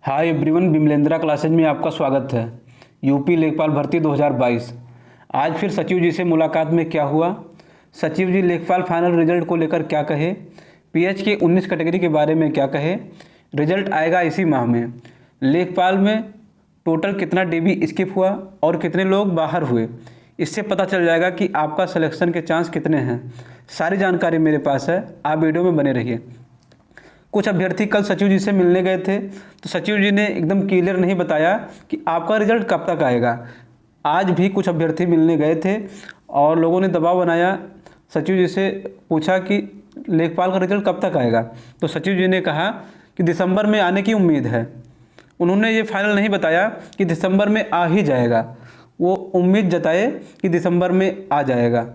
Hi everyone, बिमलेंद्रा classes में आपका स्वागत है। यूपी लेखपाल भर्ती 2022। आज फिर सचिव जी से मुलाकात में क्या हुआ, सचिव जी लेखपाल फाइनल रिजल्ट को लेकर क्या कहे, पीएच के 19 कैटेगरी के बारे में क्या कहे। रिजल्ट आएगा इसी माह में। लेखपाल में टोटल कितना डीबी स्किप हुआ और कितने लोग बाहर हुए, इससे पता चल जाएगा कि आपका सिलेक्शन के चांस कितने हैं। सारी जानकारी मेरे पास है, आप वीडियो में बने रहिए। कुछ अभ्यर्थी कल सचिव जी से मिलने गए थे तो सचिव जी ने एकदम क्लियर नहीं बताया कि आपका रिजल्ट कब तक आएगा। आज भी कुछ अभ्यर्थी मिलने गए थे और लोगों ने दबाव बनाया, सचिव जी से पूछा कि लेखपाल का रिजल्ट कब तक आएगा। तो सचिव जी ने कहा कि दिसंबर में आने की उम्मीद है। उन्होंने ये फाइनल नहीं बताया कि दिसंबर में आ ही जाएगा, वो उम्मीद जताए कि दिसंबर में आ जाएगा।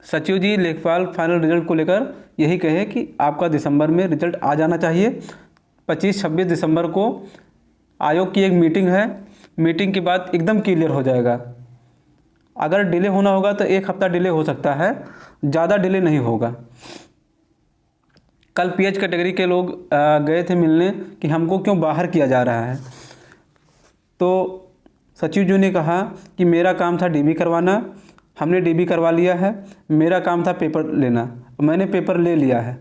सचिव जी लेखपाल फाइनल रिजल्ट को लेकर यही कहे कि आपका दिसंबर में रिजल्ट आ जाना चाहिए। 25-26 दिसंबर को आयोग की एक मीटिंग है, मीटिंग के बाद एकदम क्लियर हो जाएगा। अगर डिले होना होगा तो एक हफ्ता डिले हो सकता है, ज़्यादा डिले नहीं होगा। कल पीएच कैटेगरी के लोग गए थे मिलने कि हमको क्यों बाहर किया जा रहा है। तो सचिव जी ने कहा कि मेरा काम था डीबी करवाना, हमने डीबी करवा लिया है। मेरा काम था पेपर लेना, मैंने पेपर ले लिया है।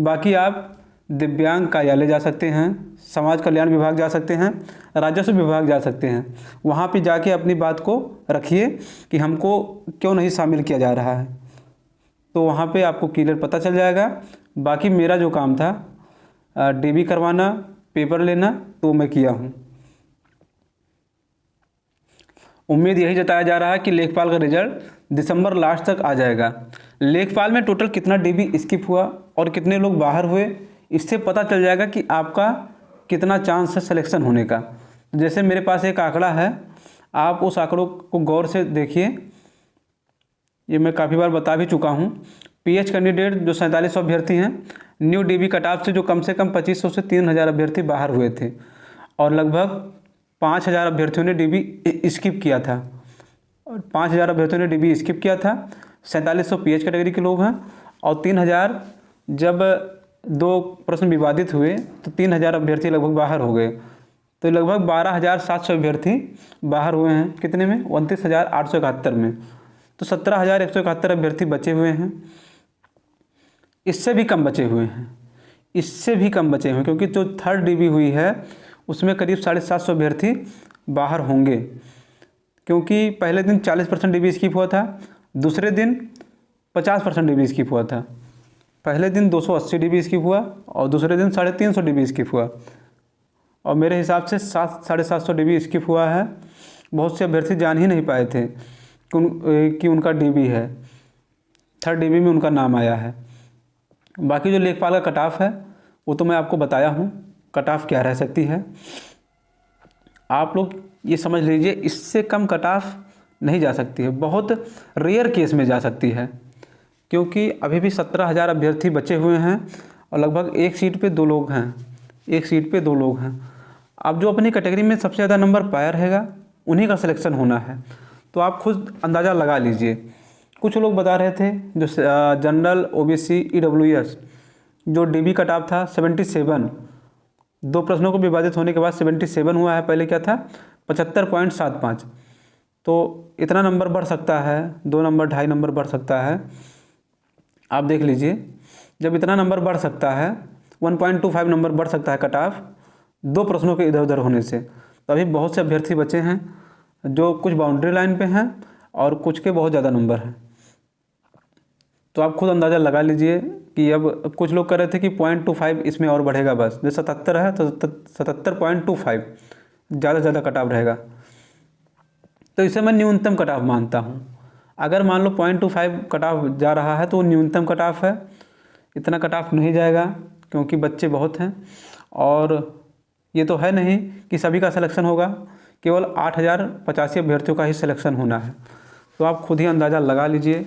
बाकी आप दिव्यांग कार्यालय जा सकते हैं, समाज कल्याण विभाग जा सकते हैं, राजस्व विभाग जा सकते हैं। वहाँ पे जाके अपनी बात को रखिए कि हमको क्यों नहीं शामिल किया जा रहा है, तो वहाँ पे आपको क्लियर पता चल जाएगा। बाकी मेरा जो काम था डीबी करवाना, पेपर लेना, तो मैं किया हूँ। उम्मीद यही जताया जा रहा है कि लेखपाल का रिजल्ट दिसंबर लास्ट तक आ जाएगा। लेखपाल में टोटल कितना डीबी स्किप हुआ और कितने लोग बाहर हुए, इससे पता चल जाएगा कि आपका कितना चांस है सिलेक्शन होने का। जैसे मेरे पास एक आंकड़ा है, आप उस आंकड़ों को गौर से देखिए। ये मैं काफ़ी बार बता भी चुका हूँ। पीएच कैंडिडेट जो 4700 अभ्यर्थी हैं, न्यू डीबी कट ऑफ से जो कम से कम 2500 से 3000 अभ्यर्थी बाहर हुए थे और लगभग 5000 अभ्यर्थियों ने डीबी स्किप किया था। और 5000 अभ्यर्थियों ने डीबी स्किप किया था। 4700 पीएच कैटेगरी के लोग हैं और 3000 जब 2 प्रश्न विवादित हुए तो 3000 अभ्यर्थी लगभग बाहर हो गए। तो लगभग 12700 अभ्यर्थी बाहर हुए हैं। कितने में? 29,871 में। तो 17,171 अभ्यर्थी बचे हुए हैं। इससे भी कम बचे हुए हैं, इससे भी कम बचे हुए हैं, क्योंकि जो थर्ड डीबी हुई है उसमें करीब 750 अभ्यर्थी बाहर होंगे। क्योंकि पहले दिन 40% डीबी स्किप हुआ था, दूसरे दिन 50% डीबी स्किप हुआ था। पहले दिन 280 डीबी स्किप हुआ और दूसरे दिन 350 डीबी स्किप हुआ। और मेरे हिसाब से 750 डीबी स्किप हुआ है। बहुत से अभ्यर्थी जान ही नहीं पाए थे कि उनका डीबी है, थर्ड डीबी में उनका नाम आया है। बाकी जो लेखपाल का कट ऑफ है वो तो मैं आपको बताया हूँ, कट ऑफ क्या रह सकती है। आप लोग ये समझ लीजिए, इससे कम कट ऑफ नहीं जा सकती है, बहुत रेयर केस में जा सकती है। क्योंकि अभी भी 17,000 अभ्यर्थी बचे हुए हैं और लगभग एक सीट पे 2 लोग हैं, एक सीट पे 2 लोग हैं। अब जो अपनी कैटेगरी में सबसे ज़्यादा नंबर पाया रहेगा उन्हीं का सिलेक्शन होना है। तो आप खुद अंदाज़ा लगा लीजिए। कुछ लोग बता रहे थे जो जनरल, ओबीसी, ईडब्ल्यूएस जो डीबी कट ऑफ था 77, 2 प्रश्नों को विवादित होने के बाद 77 हुआ है। पहले क्या था? 75.75। तो इतना नंबर बढ़ सकता है, 2 नंबर 2.5 नंबर बढ़ सकता है। आप देख लीजिए, जब इतना नंबर बढ़ सकता है, 1.25 नंबर बढ़ सकता है कट ऑफ 2 प्रश्नों के इधर उधर होने से, तो अभी बहुत से अभ्यर्थी बचे हैं जो कुछ बाउंड्री लाइन पे हैं और कुछ के बहुत ज़्यादा नंबर हैं। तो आप खुद अंदाज़ा लगा लीजिए कि अब कुछ लोग कह रहे थे कि 0.25 इसमें और बढ़ेगा, बस जो 77 है तो 77.25 ज़्यादा से ज़्यादा कट ऑफ रहेगा। तो इसे मैं न्यूनतम कट ऑफ मानता हूँ। अगर मान लो 0.25 कट ऑफ जा रहा है तो वो न्यूनतम कट ऑफ है, इतना कट ऑफ नहीं जाएगा क्योंकि बच्चे बहुत हैं। और ये तो है नहीं कि सभी का सिलेक्शन होगा, केवल 8,085 अभ्यर्थियों का ही सिलेक्शन होना है। तो आप खुद ही अंदाज़ा लगा लीजिए,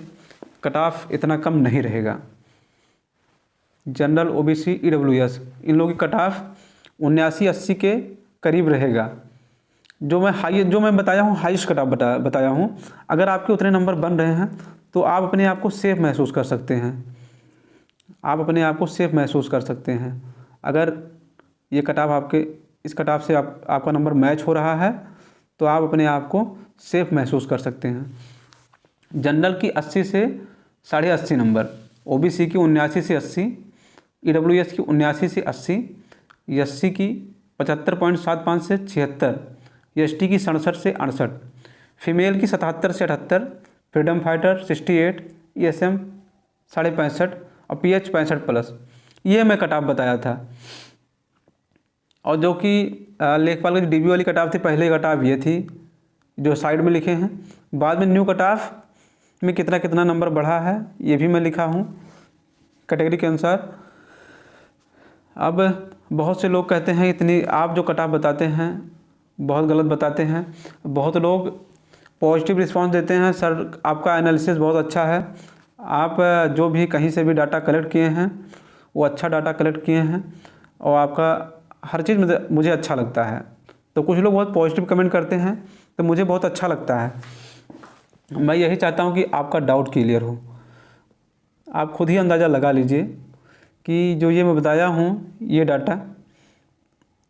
कट ऑफ इतना कम नहीं रहेगा। जनरल, ओबीसी, ईडब्ल्यूएस इन लोगों की कट ऑफ 79-80 के करीब रहेगा। जो मैं बताया हूँ हाईएस्ट कट ऑफ बताया हूँ। अगर आपके उतने नंबर बन रहे हैं तो आप अपने आप को सेफ महसूस कर सकते हैं, आप अपने आप को सेफ महसूस कर सकते हैं। अगर ये कट ऑफ आपके इस कट ऑफ से आपका नंबर मैच हो रहा है तो आप अपने आप को सेफ महसूस कर सकते हैं। जनरल की 80 से 80.5 नंबर, ओबीसी की 79 से 80, ईडब्ल्यूएस की 79 से 80, एससी की 75.75 से 76, एसटी की 67 से 68, फीमेल की 77 से 78, फ्रीडम फाइटर 68, ईएसएम 65.5 और पीएच 65+। ये मैं कट ऑफ बताया था। और जो कि लेखपाल की डीबी वाली कट ऑफ थी, पहले कट ऑफ ये थी जो साइड में लिखे हैं। बाद में न्यू कट ऑफ में कितना कितना नंबर बढ़ा है ये भी मैं लिखा हूँ कैटेगरी के अनुसार। अब बहुत से लोग कहते हैं इतनी आप जो कट ऑफ बताते हैं बहुत गलत बताते हैं। बहुत लोग पॉजिटिव रिस्पांस देते हैं, सर आपका एनालिसिस बहुत अच्छा है, आप जो भी कहीं से भी डाटा कलेक्ट किए हैं वो अच्छा डाटा कलेक्ट किए हैं और आपका हर चीज़ मुझे अच्छा लगता है। तो कुछ लोग बहुत पॉजिटिव कमेंट करते हैं तो मुझे बहुत अच्छा लगता है। मैं यही चाहता हूँ कि आपका डाउट क्लियर हो। आप खुद ही अंदाज़ा लगा लीजिए कि जो ये मैं बताया हूँ ये डाटा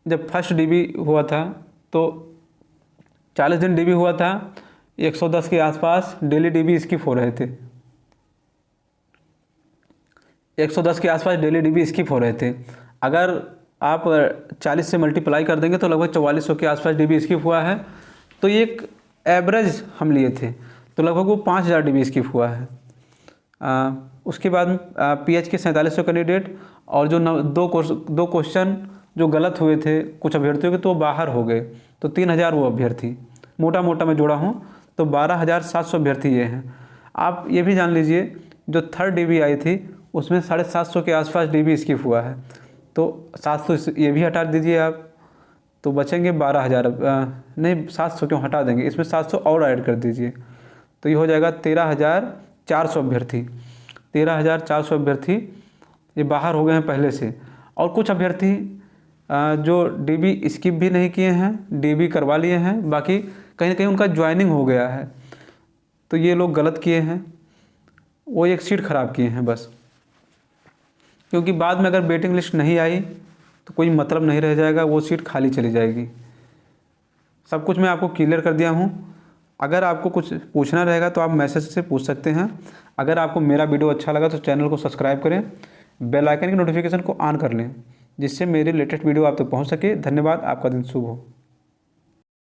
जब फर्स्ट डीबी हुआ था तो 40 दिन डीबी हुआ था, 110 के आसपास डेली डीबी स्किप हो रहे थे। 110 के आसपास डेली डीबी स्किप हो रहे थे। अगर आप 40 से मल्टीप्लाई कर देंगे तो लगभग 4400 के आसपास डीबी स्किप हुआ है। तो ये एक एवरेज हम लिए थे तो लगभग वो 5000 डीबी स्किप हुआ है। उसके बाद पीएच के 4700 कैंडिडेट और जो दो क्वेश्चन जो गलत हुए थे कुछ अभ्यर्थियों के तो वो बाहर हो गए, तो 3000 वो अभ्यर्थी मोटा मोटा मैं जोड़ा हूँ तो 12700 अभ्यर्थी ये हैं। आप ये भी जान लीजिए जो थर्ड डीबी आई थी उसमें 750 के आसपास डीबी स्किप हुआ है, तो 700 ये भी हटा दीजिए आप तो बचेंगे 12000। नहीं 700 क्यों हटा देंगे, इसमें 700 और ऐड कर दीजिए तो ये हो जाएगा 13400 अभ्यर्थी। 13400 अभ्यर्थी ये बाहर हो गए हैं पहले से। और कुछ अभ्यर्थी जो डीबी स्किप भी नहीं किए हैं, डीबी करवा लिए हैं, बाकी कहीं ना कहीं उनका ज्वाइनिंग हो गया है तो ये लोग गलत किए हैं, वो एक सीट ख़राब किए हैं बस। क्योंकि बाद में अगर वेटिंग लिस्ट नहीं आई तो कोई मतलब नहीं रह जाएगा, वो सीट खाली चली जाएगी। सब कुछ मैं आपको क्लियर कर दिया हूँ। अगर आपको कुछ पूछना रहेगा तो आप मैसेज से पूछ सकते हैं। अगर आपको मेरा वीडियो अच्छा लगा तो चैनल को सब्सक्राइब करें, बेल आइकन की नोटिफिकेशन को ऑन कर लें जिससे मेरी लेटेस्ट वीडियो आप तक पहुँच सके। धन्यवाद, आपका दिन शुभ हो।